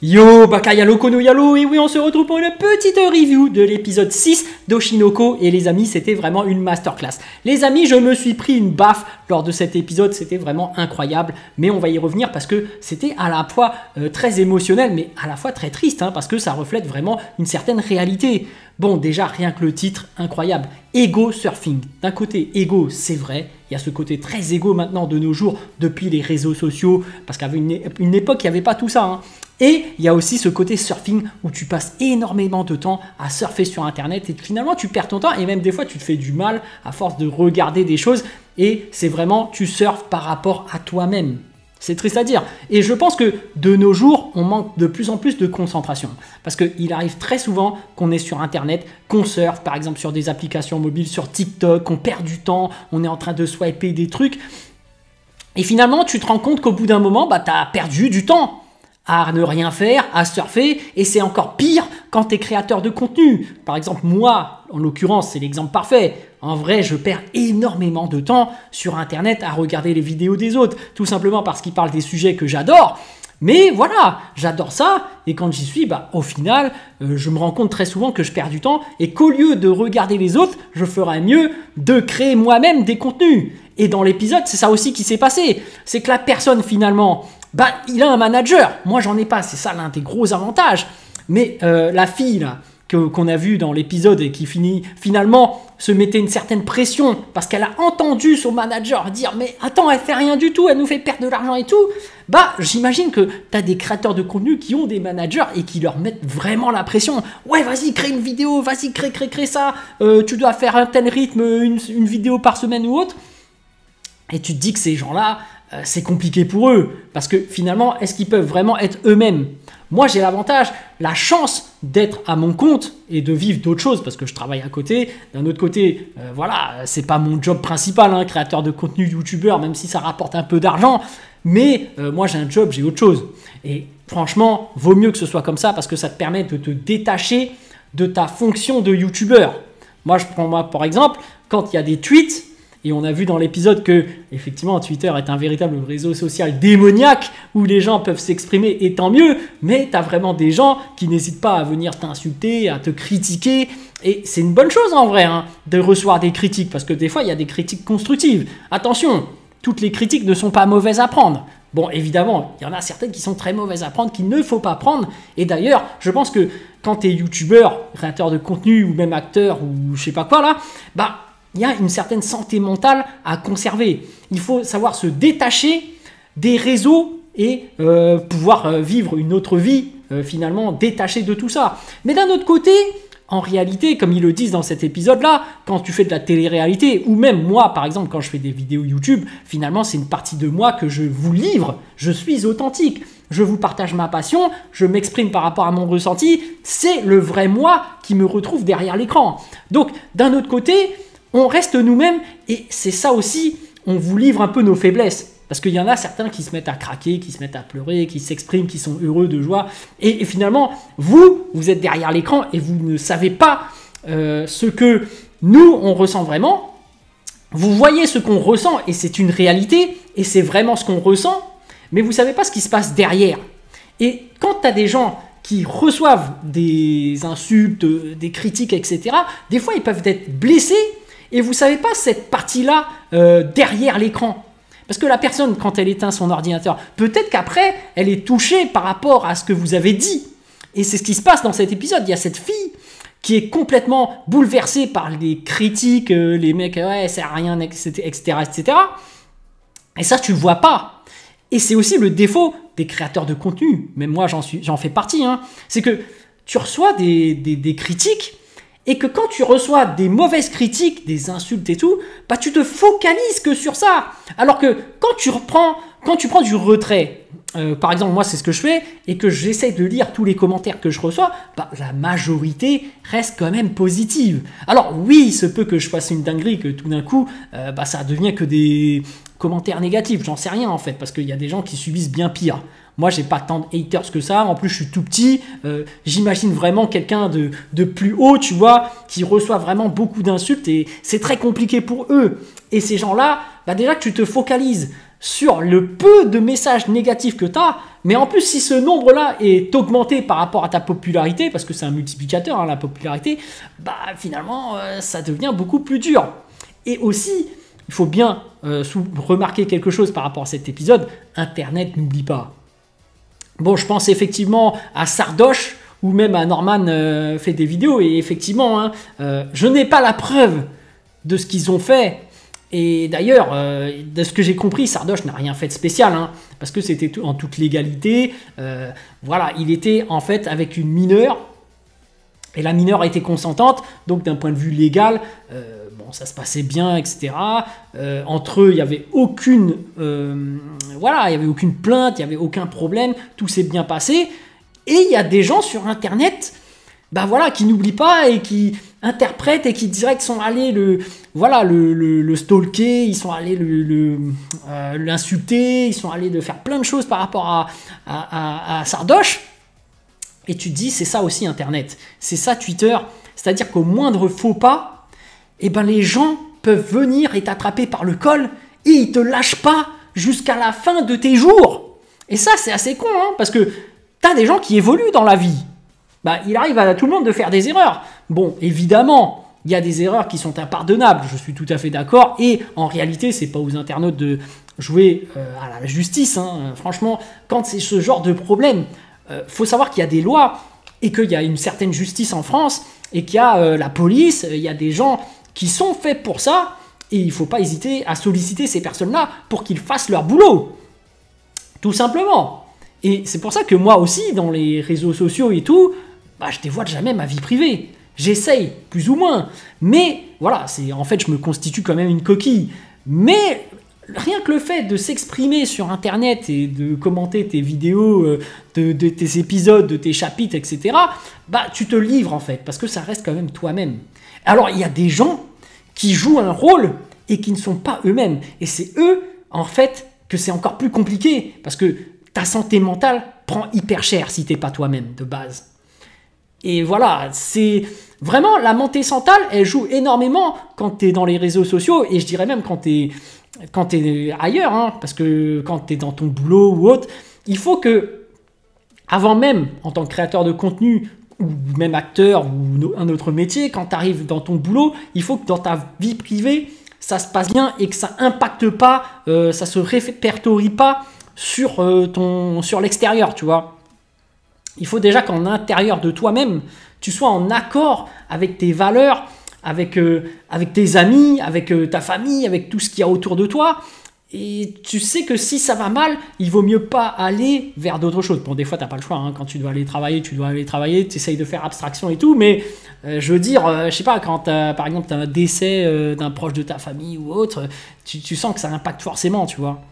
Yo, Bakayalo Kono Yalo, et oui, on se retrouve pour une petite review de l'épisode 6 d'Oshinoko. Et les amis, c'était vraiment une masterclass. Les amis, je me suis pris une baffe lors de cet épisode, c'était vraiment incroyable. Mais on va y revenir parce que c'était à la fois très émotionnel, mais à la fois très triste, hein, parce que ça reflète vraiment une certaine réalité. Bon, déjà, rien que le titre, incroyable. Ego surfing. D'un côté, ego, c'est vrai. Il y a ce côté très égo maintenant de nos jours, depuis les réseaux sociaux, parce qu'à une époque, il n'y avait pas tout ça, hein. Et il y a aussi ce côté surfing où tu passes énormément de temps à surfer sur Internet et finalement tu perds ton temps et même des fois tu te fais du mal à force de regarder des choses et c'est vraiment tu surfes par rapport à toi-même. C'est triste à dire. Et je pense que de nos jours, on manque de plus en plus de concentration. Parce qu'il arrive très souvent qu'on est sur Internet, qu'on surfe par exemple sur des applications mobiles, sur TikTok, qu'on perd du temps, on est en train de swiper des trucs. Et finalement, tu te rends compte qu'au bout d'un moment, tu as perdu du temps à ne rien faire, à surfer, et c'est encore pire quand tu es créateur de contenu. Par exemple, moi, en l'occurrence, c'est l'exemple parfait. En vrai, je perds énormément de temps sur Internet à regarder les vidéos des autres, tout simplement parce qu'ils parlent des sujets que j'adore. Mais voilà, j'adore ça, et quand j'y suis, au final, je me rends compte très souvent que je perds du temps, et qu'au lieu de regarder les autres, je ferais mieux de créer moi-même des contenus. Et dans l'épisode, c'est ça aussi qui s'est passé. C'est que la personne, finalement, il a un manager. Moi, j'en ai pas. C'est ça l'un des gros avantages. Mais la fille là qu'on a vue dans l'épisode et qui finalement se mettait une certaine pression parce qu'elle a entendu son manager dire « Mais attends, elle fait rien du tout, elle nous fait perdre de l'argent et tout », j'imagine que tu as des créateurs de contenu qui ont des managers et qui leur mettent vraiment la pression. « Ouais, vas-y, crée une vidéo, vas-y, crée ça, tu dois faire un tel rythme, une vidéo par semaine ou autre. » Et tu te dis que ces gens-là, c'est compliqué pour eux. Parce que finalement, est-ce qu'ils peuvent vraiment être eux-mêmes? Moi, j'ai l'avantage, la chance d'être à mon compte et de vivre d'autres choses parce que je travaille à côté. D'un autre côté, voilà, c'est pas mon job principal, hein, créateur de contenu, youtubeur, même si ça rapporte un peu d'argent. Mais moi, j'ai un job, j'ai autre chose. Et franchement, vaut mieux que ce soit comme ça parce que ça te permet de te détacher de ta fonction de youtubeur. Moi, je prends moi, par exemple, quand il y a des tweets, et on a vu dans l'épisode que, effectivement, Twitter est un véritable réseau social démoniaque où les gens peuvent s'exprimer et tant mieux, mais tu as vraiment des gens qui n'hésitent pas à venir t'insulter, à te critiquer. Et c'est une bonne chose en vrai, hein, de recevoir des critiques parce que des fois, il y a des critiques constructives. Attention, toutes les critiques ne sont pas mauvaises à prendre. Bon, évidemment, il y en a certaines qui sont très mauvaises à prendre, qu'il ne faut pas prendre. Et d'ailleurs, je pense que quand tu es youtubeur, créateur de contenu ou même acteur ou je sais pas quoi là, il y a une certaine santé mentale à conserver. Il faut savoir se détacher des réseaux et pouvoir vivre une autre vie, finalement, détachée de tout ça. Mais d'un autre côté, en réalité, comme ils le disent dans cet épisode-là, quand tu fais de la télé-réalité, ou même moi, par exemple, quand je fais des vidéos YouTube, finalement, c'est une partie de moi que je vous livre. Je suis authentique. Je vous partage ma passion, je m'exprime par rapport à mon ressenti. C'est le vrai moi qui me retrouve derrière l'écran. Donc, d'un autre côté, on reste nous-mêmes et c'est ça aussi, on vous livre un peu nos faiblesses. Parce qu'il y en a certains qui se mettent à craquer, qui se mettent à pleurer, qui s'expriment, qui sont heureux de joie. Et finalement, vous êtes derrière l'écran et vous ne savez pas ce que nous, on ressent vraiment. Vous voyez ce qu'on ressent et c'est une réalité et c'est vraiment ce qu'on ressent. Mais vous ne savez pas ce qui se passe derrière. Et quand tu as des gens qui reçoivent des insultes, des critiques, etc., des fois, ils peuvent être blessés. Et vous ne savez pas cette partie-là derrière l'écran. Parce que la personne, quand elle éteint son ordinateur, peut-être qu'après, elle est touchée par rapport à ce que vous avez dit. Et c'est ce qui se passe dans cet épisode. Il y a cette fille qui est complètement bouleversée par les critiques, les mecs, ouais, ça sert à rien, etc., etc. Et ça, tu ne le vois pas. Et c'est aussi le défaut des créateurs de contenu. Même moi, j'en fais partie. Hein. C'est que tu reçois des critiques. Et que quand tu reçois des mauvaises critiques, des insultes et tout, tu te focalises que sur ça. Alors que quand tu prends du retrait, par exemple, moi c'est ce que je fais, et que j'essaie de lire tous les commentaires que je reçois, la majorité reste quand même positive. Alors oui, il se peut que je fasse une dinguerie, que tout d'un coup, ça devient que des commentaires négatifs. J'en sais rien en fait, parce qu'il y a des gens qui subissent bien pire. Moi, j'ai pas tant de haters que ça. En plus, je suis tout petit. J'imagine vraiment quelqu'un de plus haut, tu vois, qui reçoit vraiment beaucoup d'insultes et c'est très compliqué pour eux. Et ces gens-là, déjà que tu te focalises sur le peu de messages négatifs que tu as, mais en plus, si ce nombre-là est augmenté par rapport à ta popularité, parce que c'est un multiplicateur, hein, la popularité, bah finalement, ça devient beaucoup plus dur. Et aussi, il faut bien remarquer quelque chose par rapport à cet épisode, Internet n'oublie pas. Bon, je pense effectivement à Sardoche, ou même à Norman fait des vidéos, et effectivement, hein, je n'ai pas la preuve de ce qu'ils ont fait. Et d'ailleurs, de ce que j'ai compris, Sardoche n'a rien fait de spécial, hein, parce que c'était en toute légalité. Voilà, il était en fait avec une mineure, et la mineure était consentante, donc d'un point de vue légal, bon, ça se passait bien, etc. Entre eux, il n'y avait aucune, voilà, il y avait aucune plainte, il n'y avait aucun problème, tout s'est bien passé. Et il y a des gens sur Internet, bah voilà, qui n'oublient pas et qui interprètent et qui direct sont allés le stalker, ils sont allés l'insulter, ils sont allés de faire plein de choses par rapport à Sardoche. Et tu te dis, c'est ça aussi Internet, c'est ça Twitter, c'est-à-dire qu'au moindre faux pas, eh ben les gens peuvent venir et t'attraper par le col et ils te lâchent pas jusqu'à la fin de tes jours. Et ça, c'est assez con, hein, parce que t'as des gens qui évoluent dans la vie. Bah, il arrive à tout le monde de faire des erreurs. Bon, évidemment, il y a des erreurs qui sont impardonnables, je suis tout à fait d'accord, et en réalité, c'est pas aux internautes de jouer à la justice, hein. Franchement, quand c'est ce genre de problème, faut savoir qu'il y a des lois, et qu'il y a une certaine justice en France, et qu'il y a la police, il y a des gens qui sont faits pour ça, et il faut pas hésiter à solliciter ces personnes-là pour qu'ils fassent leur boulot. Tout simplement. Et c'est pour ça que moi aussi, dans les réseaux sociaux et tout, bah, je dévoile jamais ma vie privée. J'essaye, plus ou moins. Mais voilà, en fait, je me constitue quand même une coquille. Mais rien que le fait de s'exprimer sur Internet et de commenter tes vidéos, de tes épisodes, de tes chapitres, etc., bah, tu te livres en fait, parce que ça reste quand même toi-même. Alors, il y a des gens qui jouent un rôle et qui ne sont pas eux-mêmes. Et c'est eux, en fait, que c'est encore plus compliqué, parce que ta santé mentale prend hyper cher si t'es pas toi-même de base. Et voilà, c'est vraiment la montée mentale, elle joue énormément quand tu es dans les réseaux sociaux, et je dirais même quand tu es ailleurs, hein, parce que quand tu es dans ton boulot ou autre, il faut que, avant même, en tant que créateur de contenu, ou même acteur, ou un autre métier, quand tu arrives dans ton boulot, il faut que dans ta vie privée, ça se passe bien et que ça impacte pas, ça se répertorie pas sur l'extérieur, tu vois. Il faut déjà qu'en intérieur de toi-même, tu sois en accord avec tes valeurs, avec tes amis, avec ta famille, avec tout ce qu'il y a autour de toi. Et tu sais que si ça va mal, il vaut mieux pas aller vers d'autres choses. Bon, des fois, tu n'as pas le choix. Hein. Quand tu dois aller travailler, tu essayes de faire abstraction et tout. Mais je veux dire, je sais pas, quand par exemple, tu as un décès d'un proche de ta famille ou autre, tu sens que ça impacte forcément, tu vois.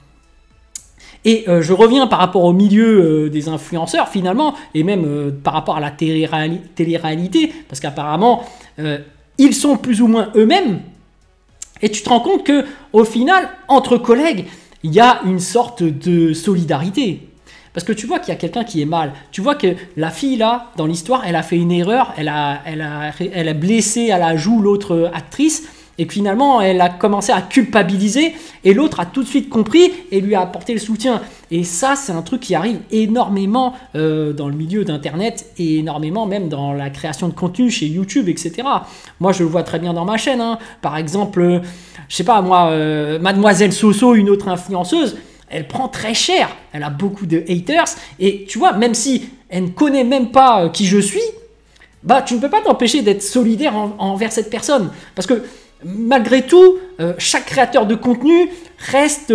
Et je reviens par rapport au milieu des influenceurs finalement, et même par rapport à la télé-réalité, parce qu'apparemment, ils sont plus ou moins eux-mêmes, et tu te rends compte que au final, entre collègues, il y a une sorte de solidarité. Parce que tu vois qu'il y a quelqu'un qui est mal, tu vois que la fille là, dans l'histoire, elle a fait une erreur, elle a blessé à la joue l'autre actrice, et que finalement, elle a commencé à culpabiliser et l'autre a tout de suite compris et lui a apporté le soutien. Et ça, c'est un truc qui arrive énormément dans le milieu d'Internet et énormément même dans la création de contenu chez YouTube, etc. Moi, je le vois très bien dans ma chaîne. Hein. Par exemple, je sais pas, moi, Mademoiselle Soso, une autre influenceuse, elle prend très cher. Elle a beaucoup de haters. Et tu vois, même si elle ne connaît même pas qui je suis, bah, tu ne peux pas t'empêcher d'être solidaire envers cette personne. Parce que malgré tout, chaque créateur de contenu reste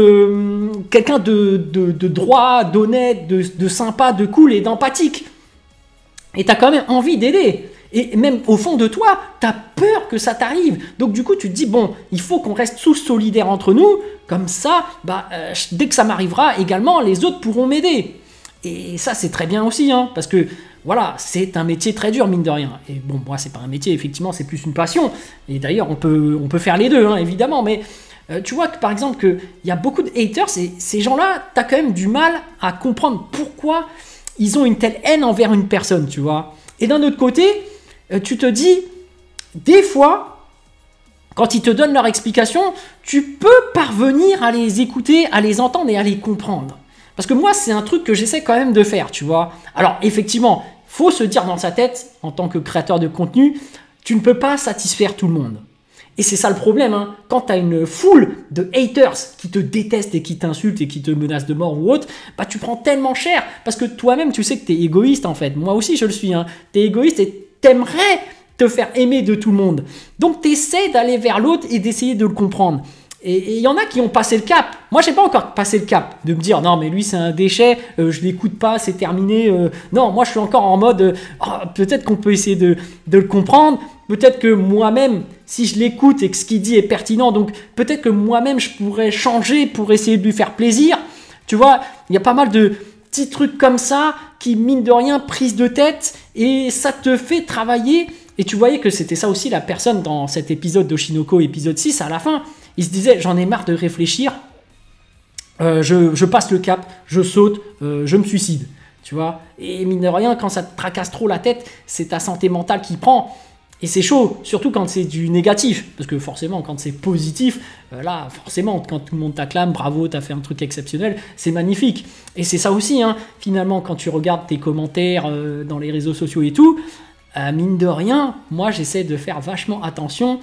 quelqu'un de droit, d'honnête, de sympa, de cool et d'empathique. Et tu as quand même envie d'aider. Et même au fond de toi, tu as peur que ça t'arrive. Donc du coup, tu te dis, bon, il faut qu'on reste tous solidaires entre nous. Comme ça, bah, dès que ça m'arrivera, également, les autres pourront m'aider. Et ça, c'est très bien aussi, hein, parce que voilà, c'est un métier très dur, mine de rien. Et bon, moi, c'est pas un métier, effectivement, c'est plus une passion. Et d'ailleurs, on peut faire les deux, hein, évidemment. Mais tu vois que, par exemple, qu'il y a beaucoup de haters, et ces gens-là, tu as quand même du mal à comprendre pourquoi ils ont une telle haine envers une personne, tu vois. Et d'un autre côté, tu te dis, des fois, Quand ils te donnent leur explication, tu peux parvenir à les écouter, à les entendre et à les comprendre. Parce que moi, c'est un truc que j'essaie quand même de faire, tu vois. Alors, effectivement, faut se dire dans sa tête, en tant que créateur de contenu, tu ne peux pas satisfaire tout le monde. Et c'est ça le problème, hein. Quand tu as une foule de haters qui te détestent et qui t'insultent et qui te menacent de mort ou autre, bah tu prends tellement cher parce que toi-même tu sais que tu es égoïste en fait. Moi aussi je le suis, hein. Tu es égoïste et t'aimerais te faire aimer de tout le monde. Donc tu essaies d'aller vers l'autre et d'essayer de le comprendre. Et il y en a qui ont passé le cap. Moi, je n'ai pas encore passé le cap de me dire non, mais lui, c'est un déchet, je l'écoute pas, c'est terminé. Non, moi, je suis encore en mode peut-être qu'on peut essayer de le comprendre. Peut-être que moi-même, si je l'écoute et que ce qu'il dit est pertinent, donc peut-être que moi-même, je pourrais changer pour essayer de lui faire plaisir. Tu vois, il y a pas mal de petits trucs comme ça qui, mine de rien, prise de tête et ça te fait travailler. Et tu voyais que c'était ça aussi la personne dans cet épisode d'Oshinoko, épisode 6, à la fin. Il se disait, j'en ai marre de réfléchir, je passe le cap, je saute, je me suicide. Tu vois. Et mine de rien, quand ça te tracasse trop la tête, c'est ta santé mentale qui prend. Et c'est chaud, surtout quand c'est du négatif. Parce que forcément, quand c'est positif, là, forcément, quand tout le monde t'acclame, bravo, t'as fait un truc exceptionnel, c'est magnifique. Et c'est ça aussi, hein, finalement, quand tu regardes tes commentaires dans les réseaux sociaux et tout, mine de rien, moi, j'essaie de faire vachement attention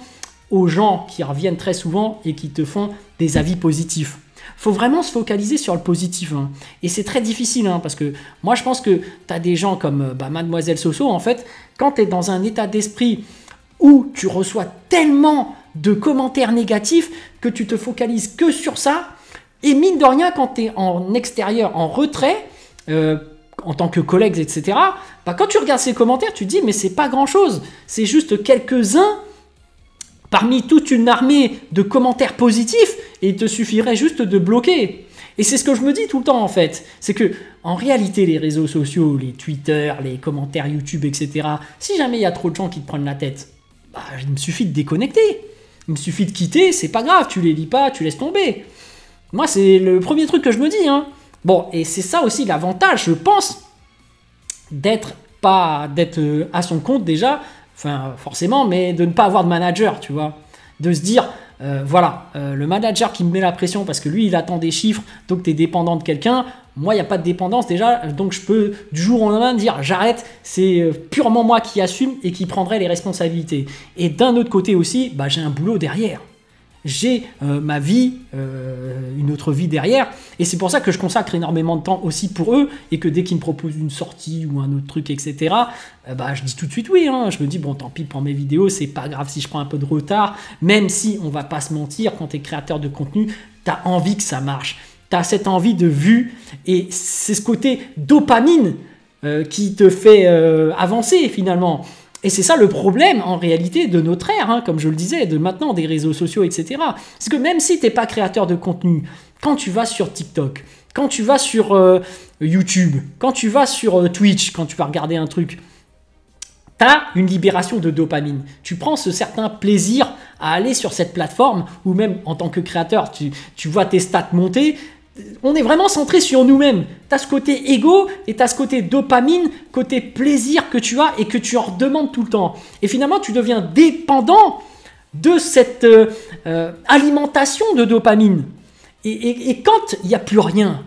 aux gens qui reviennent très souvent et qui te font des avis positifs. Faut vraiment se focaliser sur le positif. Hein. Et c'est très difficile, hein, parce que moi, je pense que tu as des gens comme Mademoiselle Soso, en fait, quand tu es dans un état d'esprit où tu reçois tellement de commentaires négatifs que tu te focalises que sur ça, et mine de rien, quand tu es en extérieur, en retrait, en tant que collègue, etc., quand tu regardes ces commentaires, tu te dis, mais c'est pas grand-chose, c'est juste quelques-uns parmi toute une armée de commentaires positifs, et il te suffirait juste de bloquer. Et c'est ce que je me dis tout le temps en fait. C'est que en réalité, les réseaux sociaux, les Twitter, les commentaires YouTube, etc., si jamais il y a trop de gens qui te prennent la tête, il me suffit de déconnecter. Il me suffit de quitter, c'est pas grave, tu les lis pas, tu laisses tomber. Moi, c'est le premier truc que je me dis. Hein. Bon, et c'est ça aussi l'avantage, je pense, d'être à son compte déjà. Enfin, forcément, mais de ne pas avoir de manager, tu vois. De se dire, le manager qui me met la pression parce que lui, il attend des chiffres, donc tu es dépendant de quelqu'un. Moi, il n'y a pas de dépendance déjà, donc je peux du jour au lendemain dire j'arrête, c'est purement moi qui assume et qui prendrai les responsabilités. Et d'un autre côté aussi, j'ai un boulot derrière. J'ai ma vie, une autre vie derrière, et c'est pour ça que je consacre énormément de temps aussi pour eux, et que dès qu'ils me proposent une sortie ou un autre truc, etc., je dis tout de suite oui, hein. Je me dis bon tant pis pour mes vidéos, c'est pas grave si je prends un peu de retard, même si on va pas se mentir, quand tu es créateur de contenu, tu as envie que ça marche, tu as cette envie de vue, et c'est ce côté dopamine qui te fait avancer finalement. Et c'est ça le problème, en réalité, de notre ère, hein, comme je le disais, de maintenant, des réseaux sociaux, etc. C'est que même si tu n'es pas créateur de contenu, quand tu vas sur TikTok, quand tu vas sur YouTube, quand tu vas sur Twitch, quand tu vas regarder un truc, tu as une libération de dopamine. Tu prends ce certain plaisir à aller sur cette plateforme, ou même en tant que créateur, tu vois tes stats monter. On est vraiment centré sur nous-mêmes. Tu as ce côté égo et tu as ce côté dopamine, côté plaisir que tu as et que tu en demandes tout le temps. Et finalement, tu deviens dépendant de cette alimentation de dopamine. Et quand il n'y a plus rien,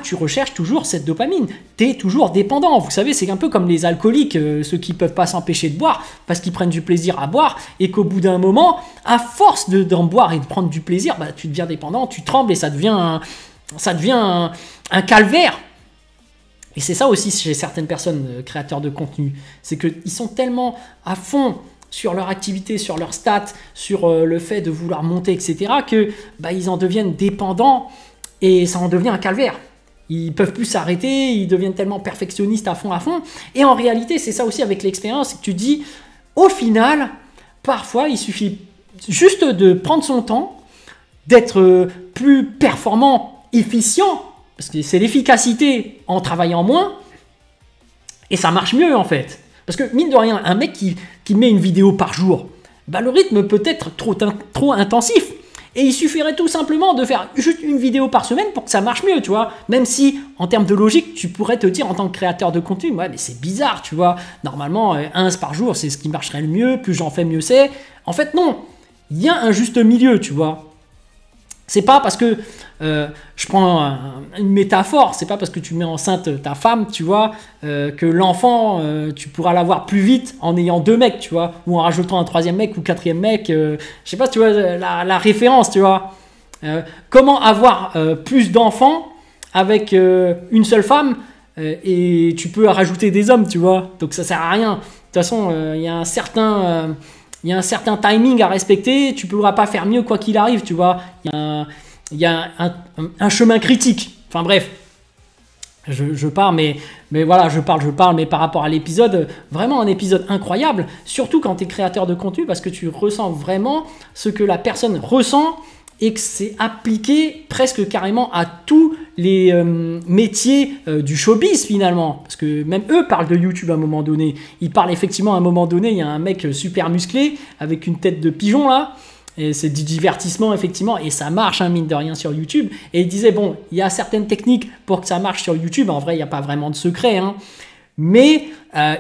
tu recherches toujours cette dopamine. Tu es toujours dépendant. Vous savez, c'est un peu comme les alcooliques, ceux qui ne peuvent pas s'empêcher de boire parce qu'ils prennent du plaisir à boire et qu'au bout d'un moment, à force d'en boire et de prendre du plaisir, tu deviens dépendant, tu trembles et ça devient un calvaire. Et c'est ça aussi chez certaines personnes créateurs de contenu. C'est qu'ils sont tellement à fond sur leur activité, sur leurs stats, sur le fait de vouloir monter, etc., que ils en deviennent dépendants. Et ça en devient un calvaire. Ils peuvent plus s'arrêter, ils deviennent tellement perfectionnistes à fond. Et en réalité, c'est ça aussi avec l'expérience, c'est que tu dis, au final, parfois, il suffit juste de prendre son temps, d'être plus performant, efficient, parce que c'est l'efficacité en travaillant moins, et ça marche mieux en fait. Parce que mine de rien, un mec qui met une vidéo par jour, le rythme peut être trop intensif. Et il suffirait tout simplement de faire juste une vidéo par semaine pour que ça marche mieux, tu vois. Même si, en termes de logique, tu pourrais te dire en tant que créateur de contenu, ouais, mais c'est bizarre, tu vois. Normalement, 1 par jour, c'est ce qui marcherait le mieux. Plus j'en fais, mieux c'est. En fait, non. il y a un juste milieu, tu vois. C'est pas parce que, je prends une métaphore, c'est pas parce que tu mets enceinte ta femme, tu vois, que l'enfant, tu pourras l'avoir plus vite en ayant 2 mecs, tu vois, ou en rajoutant un 3e mec ou 4e mec, je sais pas, tu vois, la référence, tu vois. Comment avoir plus d'enfants avec une seule femme et tu peux rajouter des hommes, tu vois, donc ça sert à rien. De toute façon, il y a un certain timing à respecter, tu ne pourras pas faire mieux quoi qu'il arrive, tu vois. Il y a un chemin critique. Enfin bref, je parle, mais voilà, je parle, mais par rapport à l'épisode, vraiment un épisode incroyable, surtout quand tu es créateur de contenu, parce que tu ressens vraiment ce que la personne ressent et que c'est appliqué presque carrément à tous les métiers du showbiz finalement. Parce que même eux parlent de YouTube à un moment donné. Ils parlent effectivement à un moment donné, il y a un mec super musclé avec une tête de pigeon là. Et c'est du divertissement effectivement et ça marche hein, mine de rien sur YouTube. Et il disait bon, il y a certaines techniques pour que ça marche sur YouTube. En vrai, il n'y a pas vraiment de secret. Hein. Mais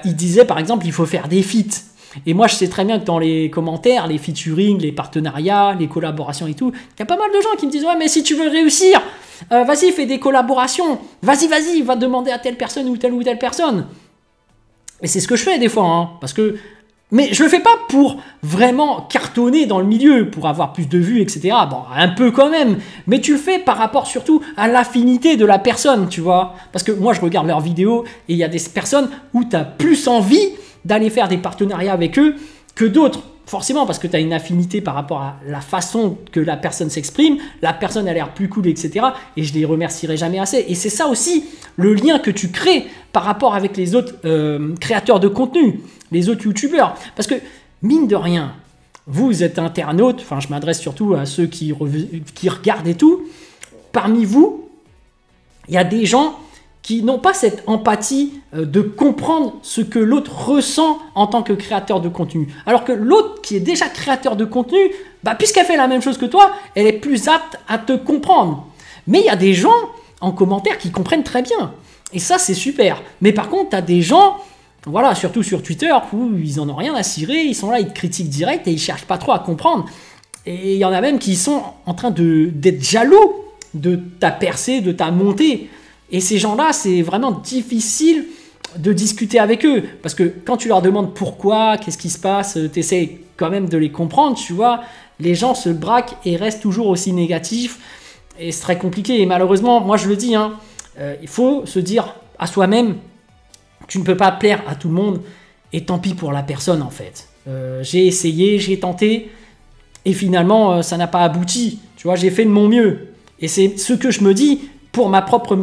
il disait par exemple, il faut faire des feats. Et moi, je sais très bien que dans les commentaires, les featuring, les partenariats, les collaborations et tout, il y a pas mal de gens qui me disent « Ouais, mais si tu veux réussir, vas-y, fais des collaborations. Vas-y, va demander à telle personne ou telle personne. » Et c'est ce que je fais des fois, hein, parce que... Mais je le fais pas pour vraiment cartonner dans le milieu, pour avoir plus de vues, etc. Bon, un peu quand même, mais tu le fais par rapport surtout à l'affinité de la personne, tu vois. Parce que moi, je regarde leurs vidéos et il y a des personnes où tu as plus envie d'aller faire des partenariats avec eux que d'autres. Forcément, parce que tu as une affinité par rapport à la façon que la personne s'exprime, la personne a l'air plus cool, etc. Et je les remercierai jamais assez. Et c'est ça aussi, le lien que tu crées par rapport avec les autres créateurs de contenu, les autres youtubeurs. Parce que, mine de rien, vous êtes internautes, enfin je m'adresse surtout à ceux qui regardent et tout, parmi vous, il y a des gens qui n'ont pas cette empathie de comprendre ce que l'autre ressent en tant que créateur de contenu. Alors que l'autre qui est déjà créateur de contenu, bah, puisqu'elle fait la même chose que toi, elle est plus apte à te comprendre. Mais il y a des gens en commentaire qui comprennent très bien. Et ça, c'est super. Mais par contre, tu as des gens, voilà, surtout sur Twitter, où ils en ont rien à cirer, ils sont là, ils te critiquent direct et ils cherchent pas trop à comprendre. Et il y en a même qui sont en train d'être jaloux de ta percée, de ta montée. Et ces gens-là, c'est vraiment difficile de discuter avec eux. Parce que quand tu leur demandes pourquoi, qu'est-ce qui se passe, tu essaies quand même de les comprendre, tu vois. Les gens se braquent et restent toujours aussi négatifs. Et c'est très compliqué. Et malheureusement, moi je le dis, hein, il faut se dire à soi-même, tu ne peux pas plaire à tout le monde. Et tant pis pour la personne, en fait. J'ai essayé, j'ai tenté. Et finalement, ça n'a pas abouti. Tu vois, j'ai fait de mon mieux. Et c'est ce que je me dis... pour ma propre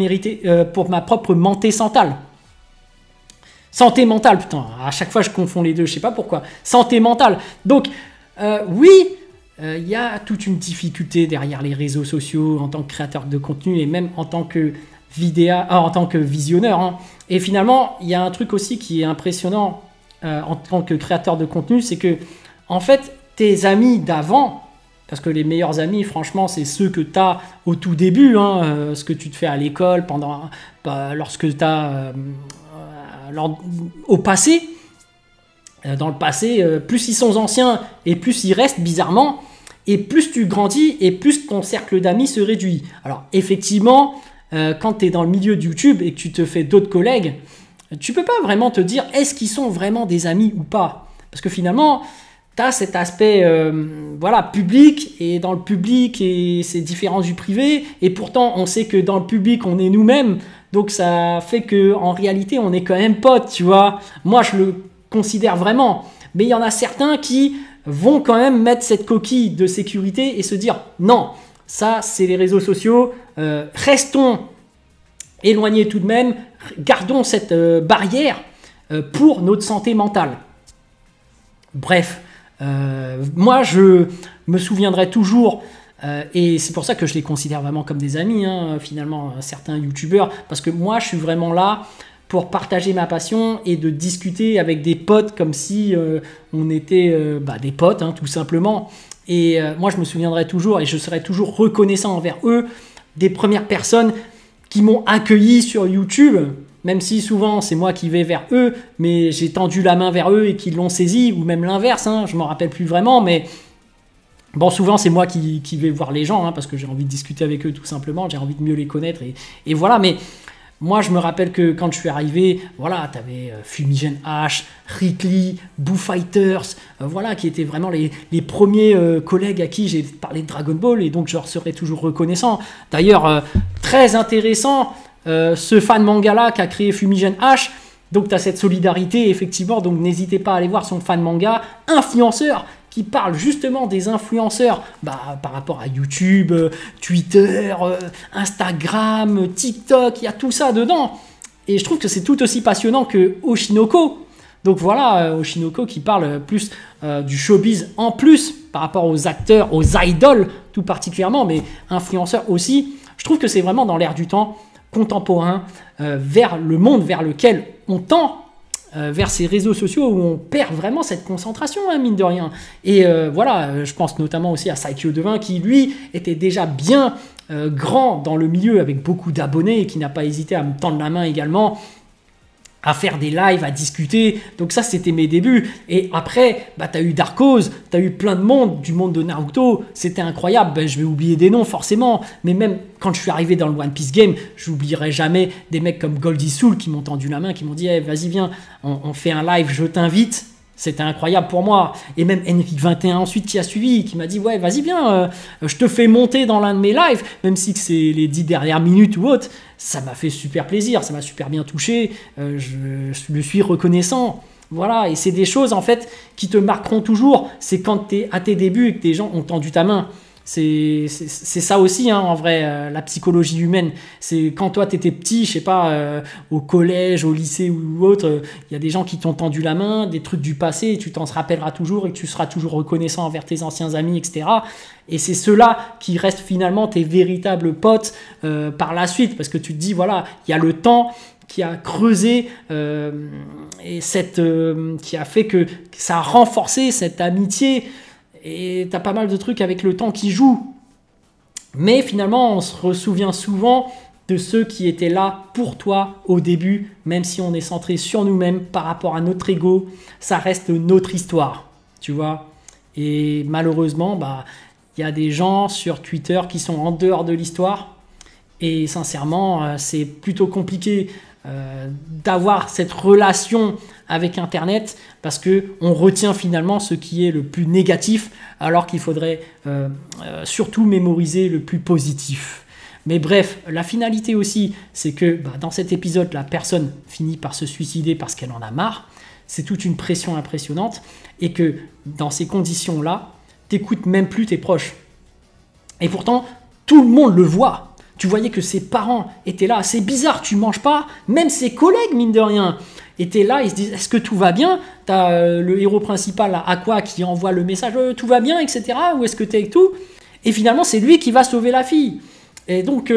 santé mentale, putain, à chaque fois je confonds les deux, je sais pas pourquoi, santé mentale. Donc, oui, il y a toute une difficulté derrière les réseaux sociaux en tant que créateur de contenu et même en tant que visionneur. Hein. Et finalement, il y a un truc aussi qui est impressionnant en tant que créateur de contenu, c'est que, en fait, tes amis d'avant, parce que les meilleurs amis, franchement, c'est ceux que tu as au tout début, hein, ce que tu te fais à l'école, lorsque tu as au passé. Dans le passé, plus ils sont anciens et plus ils restent bizarrement, et plus tu grandis et plus ton cercle d'amis se réduit. Alors effectivement, quand tu es dans le milieu de YouTube et que tu te fais d'autres collègues, tu peux pas vraiment te dire est-ce qu'ils sont vraiment des amis ou pas. Parce que finalement... tu as cet aspect voilà, public, et dans le public, et c'est différent du privé, et pourtant on sait que dans le public on est nous-mêmes, donc ça fait qu'en réalité on est quand même potes, tu vois. Moi je le considère vraiment, mais il y en a certains qui vont quand même mettre cette coquille de sécurité et se dire non, ça c'est les réseaux sociaux, restons éloignés tout de même, gardons cette barrière pour notre santé mentale. Bref. Moi je me souviendrai toujours et c'est pour ça que je les considère vraiment comme des amis hein, finalement certains youtubeurs, parce que moi je suis vraiment là pour partager ma passion et de discuter avec des potes comme si on était des potes hein, tout simplement. Et moi je me souviendrai toujours et je serai toujours reconnaissant envers eux, des premières personnes qui m'ont accueilli sur YouTube. Même si souvent c'est moi qui vais vers eux, mais j'ai tendu la main vers eux et qu'ils l'ont saisi, ou même l'inverse, hein, je ne m'en rappelle plus vraiment, mais Bon, souvent, c'est moi qui vais voir les gens, hein, parce que j'ai envie de discuter avec eux tout simplement, j'ai envie de mieux les connaître, et voilà, mais moi, je me rappelle que quand je suis arrivé, voilà, tu avais Fumigène H, Rickly, Boo Fighters, voilà, qui étaient vraiment les premiers collègues à qui j'ai parlé de Dragon Ball, et donc je leur serai toujours reconnaissant. D'ailleurs, très intéressant, ce fan manga-là qu'a créé Fumigène H. Donc tu as cette solidarité, effectivement, donc n'hésitez pas à aller voir son fan manga, influenceur, qui parle justement des influenceurs par rapport à YouTube, Twitter, Instagram, TikTok, il y a tout ça dedans. Et je trouve que c'est tout aussi passionnant que Oshinoko. Donc voilà, Oshinoko qui parle plus du showbiz en plus par rapport aux acteurs, aux idoles tout particulièrement, mais influenceurs aussi. Je trouve que c'est vraiment dans l'air du temps contemporain, vers le monde vers lequel on tend, vers ces réseaux sociaux où on perd vraiment cette concentration, hein, mine de rien. Et voilà, je pense notamment aussi à Saikyo Devin qui, lui, était déjà bien grand dans le milieu avec beaucoup d'abonnés et qui n'a pas hésité à me tendre la main également, à faire des lives, à discuter. Donc ça, c'était mes débuts. Et après, tu as eu Darkose, tu as eu plein de monde, du monde de Naruto. C'était incroyable. Je vais oublier des noms, forcément. Mais même quand je suis arrivé dans le One Piece Game, je n'oublierai jamais des mecs comme Goldie Soul qui m'ont tendu la main, qui m'ont dit hey, vas-y, viens, on fait un live, je t'invite. C'était incroyable pour moi. Et même Henrik21 ensuite qui a suivi, qui m'a dit ouais, vas-y, viens, je te fais monter dans l'un de mes lives, même si c'est les 10 dernières minutes ou autre. Ça m'a fait super plaisir, ça m'a super bien touché, je lui suis reconnaissant. Voilà, et c'est des choses en fait qui te marqueront toujours. C'est quand tu es à tes débuts et que des gens ont tendu ta main. C'est ça aussi, hein, en vrai, la psychologie humaine. C'est quand toi, tu étais petit, je sais pas, au collège, au lycée ou autre, il y a des gens qui t'ont tendu la main, des trucs du passé, et tu t'en rappelleras toujours et que tu seras toujours reconnaissant envers tes anciens amis, etc. Et c'est ceux-là qui restent finalement tes véritables potes par la suite, parce que tu te dis, voilà, il y a le temps qui a creusé et qui a fait que ça a renforcé cette amitié. Et tu as pas mal de trucs avec le temps qui jouent. Mais finalement, on se souvient souvent de ceux qui étaient là pour toi au début, même si on est centré sur nous-mêmes par rapport à notre ego, ça reste notre histoire, tu vois. Et malheureusement, y a des gens sur Twitter qui sont en dehors de l'histoire. Et sincèrement, c'est plutôt compliqué d'avoir cette relation avec Internet parce qu'on retient finalement ce qui est le plus négatif alors qu'il faudrait surtout mémoriser le plus positif. Mais bref, la finalité aussi, c'est que dans cet épisode, la personne finit par se suicider parce qu'elle en a marre. C'est toute une pression impressionnante et que dans ces conditions-là, t'écoutes même plus tes proches. Et pourtant, tout le monde le voit. Tu voyais que ses parents étaient là. C'est bizarre, tu manges pas. Même ses collègues, mine de rien, étaient là. Ils se disent, est-ce que tout va bien? Tu as le héros principal, Aqua, qui envoie le message, tout va bien, etc. Où est-ce que tu es avec tout? Et finalement, c'est lui qui va sauver la fille. Et donc,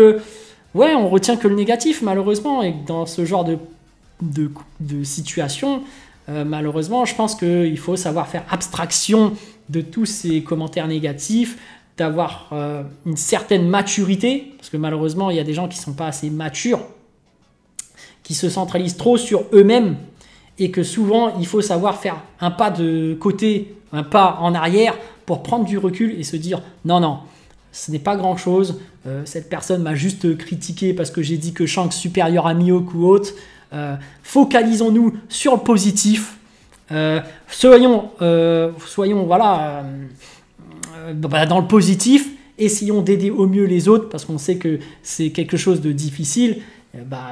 ouais, on retient que le négatif, malheureusement. Et dans ce genre de situation, malheureusement, je pense qu'il faut savoir faire abstraction de tous ces commentaires négatifs, d'avoir une certaine maturité, parce que malheureusement, il y a des gens qui ne sont pas assez matures, qui se centralisent trop sur eux-mêmes, et que souvent, il faut savoir faire un pas de côté, un pas en arrière, pour prendre du recul et se dire « Non, non, ce n'est pas grand-chose, cette personne m'a juste critiqué parce que j'ai dit que Shanks supérieur à Mihawk ou autre. Focalisons-nous sur le positif. Soyons voilà... dans le positif, essayons d'aider au mieux les autres parce qu'on sait que c'est quelque chose de difficile.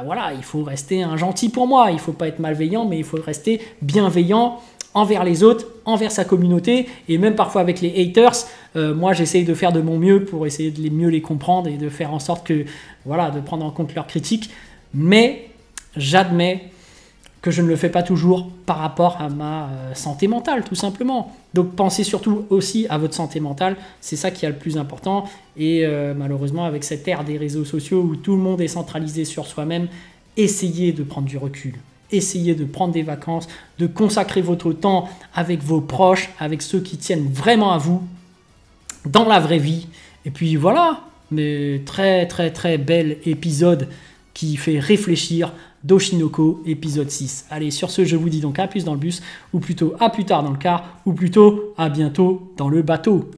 Voilà, il faut rester un gentil pour moi, il ne faut pas être malveillant, mais il faut rester bienveillant envers les autres, envers sa communauté et même parfois avec les haters. Moi, j'essaye de faire de mon mieux pour essayer de mieux les comprendre et de faire en sorte que, voilà, de prendre en compte leurs critiques. Mais j'admets que je ne le fais pas toujours par rapport à ma santé mentale, tout simplement. Donc pensez surtout aussi à votre santé mentale, c'est ça qui est le plus important. Et malheureusement, avec cette ère des réseaux sociaux où tout le monde est centralisé sur soi-même, essayez de prendre du recul. Essayez de prendre des vacances, de consacrer votre temps avec vos proches, avec ceux qui tiennent vraiment à vous, dans la vraie vie. Et puis voilà, mais très très très bel épisode qui fait réfléchir d'Oshinoko, épisode 6. Allez, sur ce, je vous dis donc à plus dans le bus, ou plutôt à plus tard dans le car, ou plutôt à bientôt dans le bateau.